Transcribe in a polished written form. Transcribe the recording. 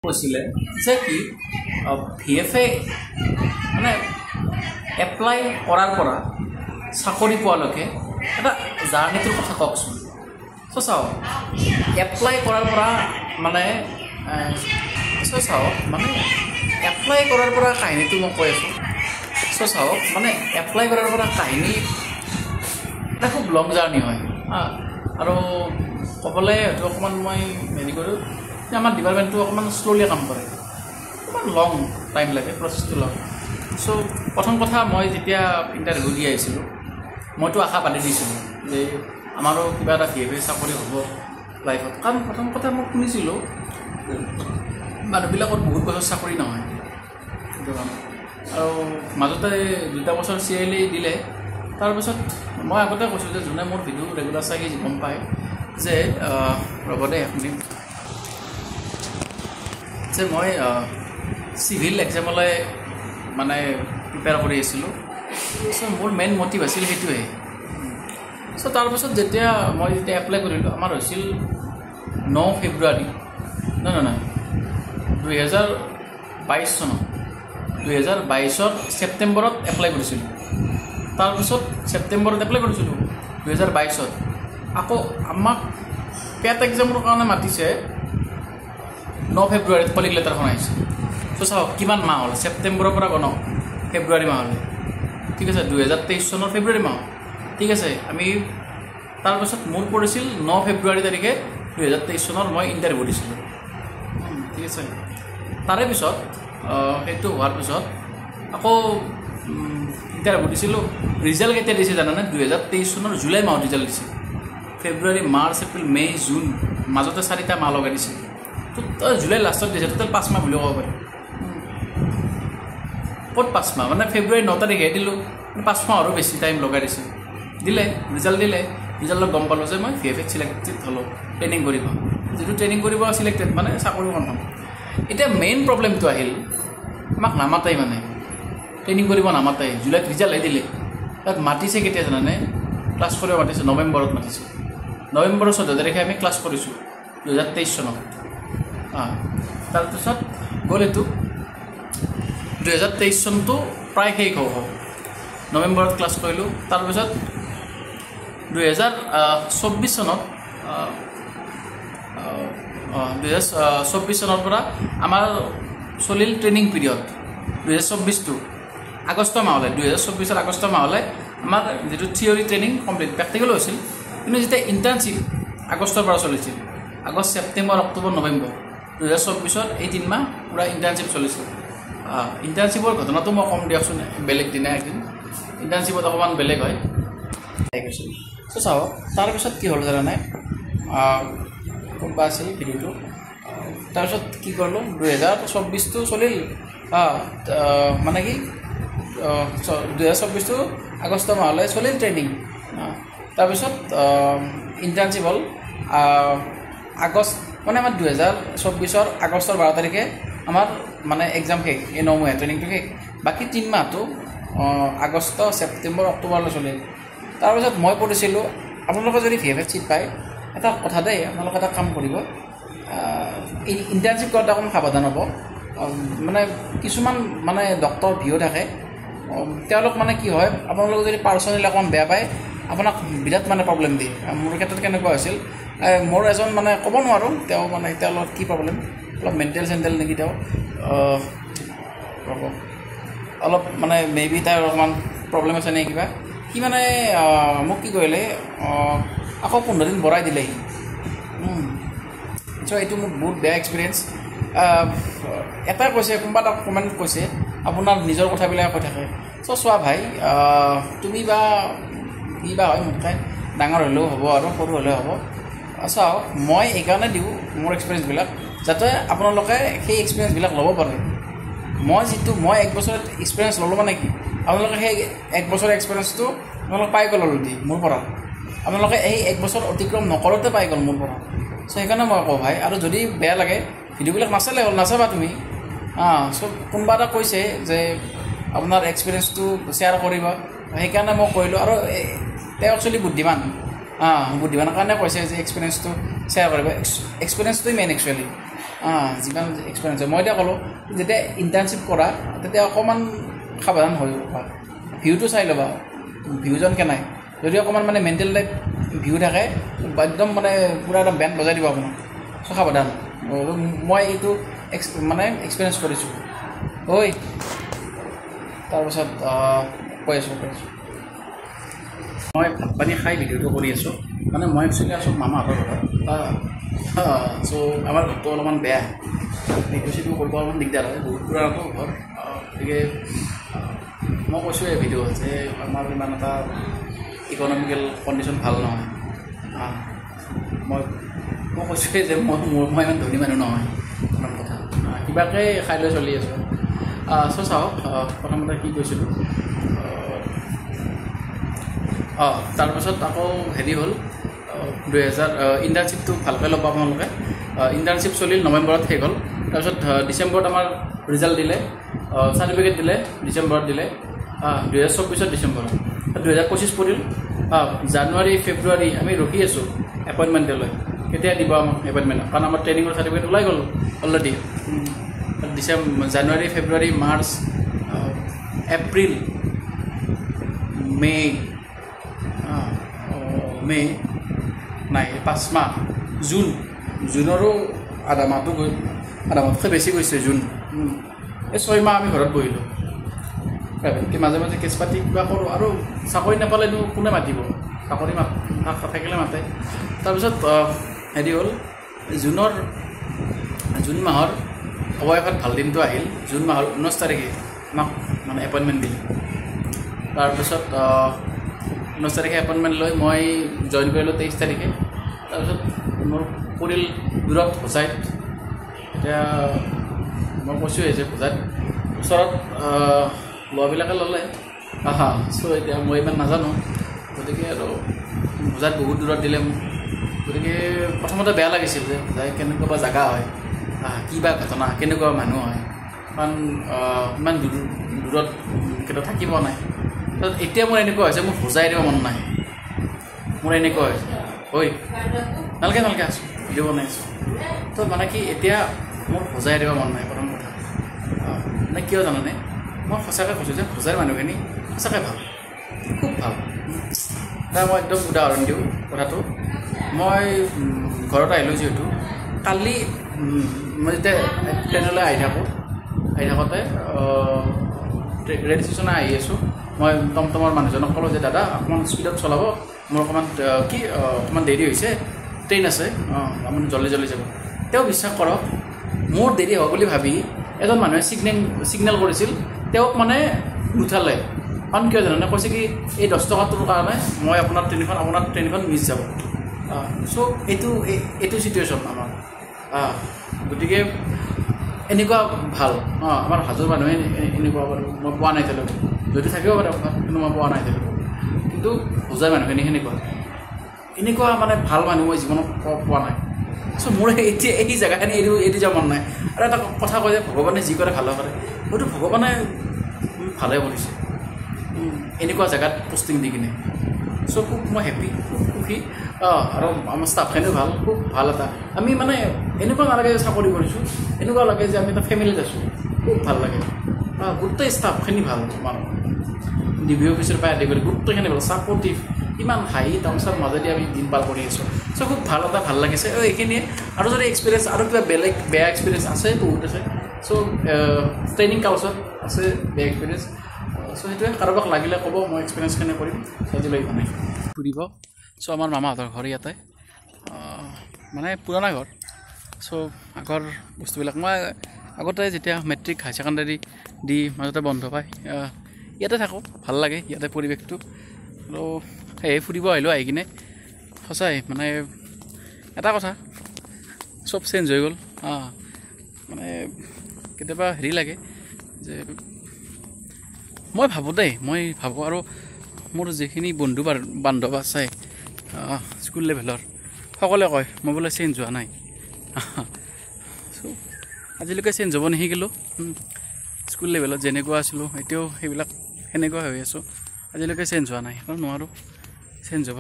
কৈছিলে যে কি ভিএফএ মানে এপ্লাই কৰাৰ পৰা চাকৰি পোৱালৈকে এটা জাৰ্ণিটোৰ কথা কওকচোন। চাওক এপ্লাই কৰাৰ পৰা মানে চাওক মানে এপ্লাই কৰাৰ পৰা কাহিনীটো মই কৈ আছোঁ। চাওক মানে এপ্লাই কৰাৰ পৰা কাহিনী এটা খুব লং জাৰ্ণি হয় আৰু ক'বলৈ হয়তো অকণমান মই হেৰি কৰোঁ যে আমাৰ ডিপাৰ্টমেণ্টটো অকণমান শ্ল'লি কাম কৰে, অকণমান লং টাইম লাগে, প্ৰচেছটো লং। চ' প্ৰথম কথা মই যেতিয়া ইণ্টাৰভিউ দি আহিছিলোঁ মইতো আশা পাতি দিছিলোঁ যে আমাৰো কিবা এটা ভিএফএ চাকৰি হ'ব লাইফত, কাৰণ প্ৰথম কথা মই শুনিছিলোঁ মানুহবিলাকত বহুত বছৰ চাকৰি নহয় সেইটো কাম। আৰু মাজতে 2 বছৰ CILA দিলে। তাৰপিছত মই আগতে কৈছোঁ যে যোনে মোৰ ভিডিঅ' ৰেগুলাৰ চাই গম পায় যে ৰ'ব দেই আপুনি যে মই চিভিল এক্সামলৈ মানে প্ৰিপেয়াৰ কৰি আছিলোঁ। চ' মোৰ মেইন মটিভ আছিল সেইটোৱে। চ' তাৰপিছত যেতিয়া এপ্লাই কৰিলোঁ আমাৰ হৈছিল 9 ফেব্ৰুৱাৰী নহয় 2022 চনত 2022ৰ ছেপ্টেম্বৰত এপ্লাই কৰিছিলোঁ। তাৰপিছত ছেপ্টেম্বৰত এপ্লাই কৰিছিলোঁ 2022ত। আকৌ আমাক পেট এক্সামৰ কাৰণে মাতিছে 9 ফেব্ৰুৱাৰীত কলিং লেটাৰখন আহিছে। চ' চাওক কিমান মাহ হ'ল, ছেপ্টেম্বৰৰ পৰা গণক ফেব্ৰুৱাৰী মাহ হ'লে, ঠিক আছে 2023 চনৰ ফেব্ৰুৱাৰী মাহ, ঠিক আছে। আমি তাৰপিছত মোৰ পৰিছিল 9 ফেব্ৰুৱাৰী তাৰিখে 2023 চনৰ মই ইণ্টাৰভিউ দিছিলোঁ, ঠিক আছে। তাৰে পিছত সেইটো হোৱাৰ পিছত আকৌ ইণ্টাৰভিউ দিছিলোঁ। ৰিজাল্ট কেতিয়া দিছে জানানে? 2023 চনৰ জুলাই মাহত ৰিজাল্ট দিছে। ফেব্ৰুৱাৰী, মাৰ্চ, এপ্ৰিল, মে', জুন মাজতে 4টা মাহ লগাই দিছে। তো জুলাই লাষ্টত দিছে, টোটেল 5 মাহ বুলি ক'ব পাৰি। ক'ত 5 মাহ, মানে ফেব্ৰুৱাৰী 9 তাৰিখে দিলোঁ, 5 মাহ আৰু বেছি টাইম লগাই দিছে। দিলে ৰিজাল্ট দিলে, ৰিজাল্টত গম পালোঁ যে মই ভিএফএত চিলেক্টেড হ'লোঁ ট্ৰেইনিং কৰিব। যিটো ট্ৰেইনিং কৰিব চিলেক্টেড মানে চাকৰি কনফাৰ্ম। এতিয়া মেইন প্ৰব্লেমটো আহিল আমাক নামাতাই, মানে ট্ৰেইনিং কৰিব নামাতাই। জুলাইত ৰিজাল্টে দিলে, তাত মাতিছে কেতিয়া জানানে? ক্লাছ কৰিব মাতিছে নৱেম্বৰত মাতিছে। নৱেম্বৰৰ 14 তাৰিখে আমি ক্লাছ কৰিছোঁ 2023 চনত। তাৰপিছত গ'ল এইটো 2023 চনটো প্ৰায় শেষ হ'ব, নৱেম্বৰত ক্লাছ কৰিলোঁ। তাৰপিছত 2024 চনত 2024 চনৰ পৰা আমাৰ চলিল ট্ৰেইনিং পিৰিয়ড। 2024টো আগষ্ট মাহলৈ, 2024 আগষ্ট মাহলৈ আমাৰ যিটো থিয়ৰী ট্ৰেইনিং কমপ্লিট, প্ৰেক্টিকেলো হৈছিল। কিন্তু যেতিয়া ইণ্টাৰ্ণশ্বিপ আগষ্টৰ পৰা চলিছিল, আগষ্ট, ছেপ্টেম্বৰ, অক্টোবৰ, নৱেম্বৰ 2024 এই 3 মাহ পূৰা ইণ্টাৰ্ণশ্বিপ চলিছিল। ইণ্টাৰ্ণশ্বিপৰ ঘটনাটো মই কম দিয়কচোন বেলেগ দিনা একদিন, ইণ্টাৰ্ণশ্বিপত অকণমান বেলেগ হয়। চ' চাওক তাৰপিছত কি হ'ল জানানে? কোনবা আছিল ভিডিঅ'টো। তাৰপিছত কি কৰিলোঁ, 2024টো চলিল, মানে কি 2024টো আগষ্ট মাহলৈ চলিল ট্ৰেইনিং। তাৰপিছত ইণ্টাৰ্ণশ্বিপ হ'ল আগষ্ট, মানে আমাৰ 2024 আগষ্টৰ 12 তাৰিখে আমাৰ মানে এক্সাম শেষ, এই 9 মাহৰ ট্ৰেইনিংটো শেষ। বাকী 3 মাহটো আগষ্ট, ছেপ্টেম্বৰ, অক্টোবৰলৈ চলিল। তাৰপিছত মই পঢ়িছিলোঁ, আপোনালোকে যদি ভিএফএত চিট পায় এটা কথা দেই, আপোনালোকে এটা কাম কৰিব, ইণ্টাৰ্ণশ্বিপ কৰোঁতে অকণমান সাৱধান হ'ব। মানে কিছুমান মানে ডক্টৰ ভিও থাকে, তেওঁলোক মানে কি হয়, আপোনালোকে যদি পাৰ্চনেলি অকণমান বেয়া পায় আপোনাক বিৰাট মানে প্ৰব্লেম দিয়ে। মোৰ ক্ষেত্ৰত কেনেকুৱা হৈছিল, মোৰ এজন মানে ক'ব নোৱাৰোঁ তেওঁ মানে তেওঁৰ লগত কি প্ৰব্লেম, অলপ মেণ্টেল নেকি তেওঁ, অলপ মানে মেবি তাৰ অকণমান প্ৰব্লেম আছে নে কিবা। সি মানে মোক কি কৰিলে, আকৌ 15 দিন বঢ়াই দিলেহি। চ' এইটো মোৰ বহুত বেয়া এক্সপিৰিয়েঞ্চ। এটাই কৈছে, কোনোবা এটা কমেণ্ট কৈছে আপোনাৰ নিজৰ কথাবিলাক কৈ থাকে। চ' চোৱা ভাই, তুমি বা কি বা হয়, মোতকৈ ডাঙৰ হ'লেও হ'ব আৰু সৰু হ'লেও হ'ব। চাওক মই এইকাৰণে দিওঁ মোৰ এক্সপিৰিয়েঞ্চবিলাক, যাতে আপোনালোকে সেই এক্সপিৰিয়েঞ্চবিলাক ল'ব পাৰে। মই 1 বছৰত এক্সপিৰিয়েঞ্চ ল'লোঁ মানে কি, আপোনালোকে সেই 1 বছৰৰ এক্সপিৰিয়েঞ্চটো আপোনালোকে পাই গ'ল অলৰেডি মোৰ পৰা। আপোনালোকে এই 1 বছৰ অতিক্ৰম নকৰোঁতে পাই গ'ল মোৰ পৰা। চ' সেইকাৰণে মই কওঁ ভাই, আৰু যদি বেয়া লাগে ভিডিঅ'বিলাক নাচালে হ'ল, নাচাবা তুমি। চ' কোনোবা এটা কৈছে যে আপোনাৰ এক্সপিৰিয়েঞ্চটো শ্বেয়াৰ কৰিবা, সেইকাৰণে মই কৰিলোঁ। আৰু তেওঁ একচুৱেলি বুদ্ধিমান, বুদ্ধিমানৰ কাৰণে কৈছে যে এক্সপিৰিয়েঞ্চটো শ্বেয়াৰ কৰিব। এক্সপিৰিয়েঞ্চটোই মেইন একচুৱেলি। যিমান এক্সপিৰিয়েঞ্চ হয় মই এতিয়া ক'লোঁ যেতিয়া ইণ্টাৰ্ণশ্বিপ কৰা তেতিয়া অকণমান সাৱধান হৈ ভিউটো চাই ল'বা ভিউজন কেনাই যদি অকণমান মানে মেণ্টেল টাইপ ভিউ থাকে একদম মানে পূৰা একদম বেণ্ড বজাই দিব আপোনাক চ' সাৱধান মই এইটো মানে এক্সপিৰিয়েঞ্চ কৰিছোঁ ঐ তাৰপিছত কৈ আছোঁ মই ভাত পানী খাই ভিডিঅ'টো কৰি আছোঁ মানে মই একচুৱেলি আছোঁ মামাহঁতৰ ঘৰত চ' আমাৰ ঘৰটো অলপমান বেয়া ভিডিঅ' চিডিঅ' কৰিব অলপমান দিগদাৰ হয় বহুত পুৰাণতো ঘৰ গতিকে মই কৈছোঁৱে ভিডিঅ' যে আমাৰ ইমান এটা ইকনমিকেল কণ্ডিশ্যন ভাল নহয় মই কৈছোঁৱে যে মই ইমান ধনী মানুহ নহয় ইমান কথা কিবাকৈ খাই লৈ চলি আছোঁ চ' চাওক প্ৰথমতে কি কৈছিলোঁ তাৰপাছত আকৌ হেৰি হ'ল 2000 ইণ্টাৰ্ণশ্বিপটো ভালকৈ ল'ব আপোনালোকে ইণ্টাৰ্ণশ্বিপ চলিল নৱেম্বৰত শেষ হ'ল তাৰপিছত ডিচেম্বৰত আমাৰ ৰিজাল্ট দিলে চাৰ্টিফিকেট দিলে ডিচেম্বৰত দিলে 2024 ডিচেম্বৰত 2025 পৰিল জানুৱাৰী ফেব্ৰুৱাৰী আমি ৰখি আছোঁ এপইণ্টমেণ্টলৈ কেতিয়া দিব আমাক এপইণ্টমেণ্ট কাৰণ আমাৰ ট্ৰেইনিঙৰ চাৰ্টিফিকেট ওলাই গ'ল অলৰেডি জানুৱাৰী ফেব্ৰুৱাৰী মাৰ্চ এপ্ৰিল মে নাই 5 মাহ জুনৰো আধা মাহতকৈ বেছি গৈছে জুন এই 6 মাহ আমি ঘৰত বহিলোঁ প্ৰাইভেটকৈ মাজে মাজে কেছ পাতি কিবা কৰোঁ আৰু চাকৰি নাপালেনো কোনে মাতিব চাকৰি থাকিলে মাতে তাৰপিছত হেৰি হ'ল জুন মাহৰ অৱশেষত ভাল দিনটো আহিল জুন মাহৰ 19 তাৰিখে আমাক মানে এপইণ্টমেণ্ট দিলে তাৰপিছত 19 তাৰিখে এপইণ্টমেণ্ট লৈ মই জইন কৰিলোঁ 23 তাৰিখে তাৰপিছত মোৰ পৰিল দূৰত হোজাইত এতিয়া মই কৈছোঁৱেই যে হোজাইত ওচৰত ল'ৰাবিলাকে ল'লে চ' এতিয়া মই ইমান নাজানো গতিকে আৰু হোজাইত বহুত দূৰত দিলে মোক গতিকে প্ৰথমতে বেয়া লাগিছিল যে হোজাই কেনেকুৱা বা জেগা হয় কি বা ঘটনা কেনেকুৱা মানুহ হয় কাৰণ ইমান দূৰত কেতিয়াও থাকিব নাই এতিয়া মোৰ এনেকুৱা হৈছে মোৰ হোজাই দিব মন নাই মোৰ এনেকুৱা হৈছে ঐ নালকে আছোঁ ভিডিঅ' বনাই আছোঁ তো মানে কি এতিয়া মোৰ হোজাই দিব মন নাই প্ৰথম কথা মানে কিয় জানানে মই সঁচাকৈ কৈছোঁ যে হোজাইৰ মানুহখিনি সঁচাকৈ ভাল খুব ভাল তাৰ মই একদম উদাহৰণ দিওঁ কথাটো মই ঘৰত আহিলোঁ যিহেতু কালি মই যেতিয়া ট্ৰেইনলৈ আহি থাকোঁতে ৰেল ষ্টেচনে আহি আছোঁ মই টমটমৰ মানুহজনক ক'লোঁ যে দাদা অকণমান স্পীডত চলাব মোৰ অকণমান দেৰি হৈছে ট্ৰেইন আছে আপুনি জল্দি যাব তেওঁ বিশ্বাস কৰক মোৰ দেৰি হ'ব বুলি ভাবি এজন মানুহে ছিগনেল কৰিছিল তেওঁক মানে নুঠালে কাৰণ কিয় জানে কৈছে কি এই 10 টকাটোৰ কাৰণে মই আপোনাৰ ট্ৰেইনখন মিছ যাব চ' এইটো চিটুৱেশ্যন আমাৰ গতিকে এনেকুৱা ভাল আমাৰ হাজোৰ মানুহে এনেকুৱা বাৰু মই পোৱা নাই তেওঁলোকে যদি থাকিব পাৰে আপোনাৰ কিন্তু মই পোৱা নাই তেওঁলোকে কিন্তু হোজাই মানুহখিনি এনেকুৱা মানে ভাল মানুহ মই জীৱনত পোৱা নাই চ' মোৰ এতিয়া এই জেগাখিনি এৰি যাব মন নাই আৰু এটা কথা কয় যে ভগৱানে যি কৰে ভালো কৰে হয়তো ভগৱানে ভালে কৰিছে এনেকুৱা জেগাত পষ্টিং দি কিনে চ' খুব মই হেপী খুব সুখী আৰু আমাৰ ষ্টাফখিনিও ভাল খুব ভাল এটা আমি মানে এনেকুৱা নালাগে যে চাকৰি কৰিছোঁ এনেকুৱা লাগে যে আমি এটা ফেমিলিত আছোঁ খুব ভাল লাগে গোটেই ষ্টাফখিনি ভাল আমাৰ ডিভি অফিচৰ পৰা আদি কৰি গোটেইখিনি ভাল ছাপৰ্টিভ ইমান হাঁহি তামচাৰ মাজেদি আমি দিন পাৰ কৰি আছোঁ চ' খুব ভাল লাগিছে এইখিনিয়ে আৰু যদি এক্সপিৰিয়েঞ্চ আৰু কিবা বেয়া এক্সপিৰিয়েঞ্চ আছে বহুত আছে চ' ট্ৰেইনিং কালচাৰ আছে বেয়া এক্সপিৰিয়েঞ্চ চ' সেইটোৱে কাৰোবাক লাগিলে ক'ব মই এক্সপিৰিয়েঞ্চখিনি কৰিম আজিলৈ নাই ফুৰিব চ' আমাৰ মামাহঁতৰ ঘৰ ইয়াতে মানে পুৰণা ঘৰ চ' আগৰ বস্তুবিলাক মই আগতে যেতিয়া মেট্ৰিক হাই ছেকেণ্ডাৰী দি মাজতে বন্ধ পায় ইয়াতে থাকোঁ ভাল লাগে ইয়াতে পৰিৱেশটো আৰু সেয়ে ফুৰিব আহিলোঁ আহি কিনে সঁচাই মানে এটা কথা চব চেঞ্জ হৈ গ'ল মানে কেতিয়াবা হেৰি লাগে যে মই ভাবোঁ আৰু মোৰ যিখিনি বন্ধু বান্ধৱ আছে স্কুল লেভেলৰ সকলোৱে কয় মই বোলে চেঞ্জ হোৱা নাই আজিলৈকে চেঞ্জ হ'ব নিশিকিলোঁ স্কুল লেভেলত যেনেকুৱা আছিলোঁ এতিয়াও সেইবিলাক সেনেকুৱা হৈ আছোঁ আজিলৈকে চেঞ্জ হোৱা নাই আৰু নোৱাৰোঁ চেঞ্জ হ'ব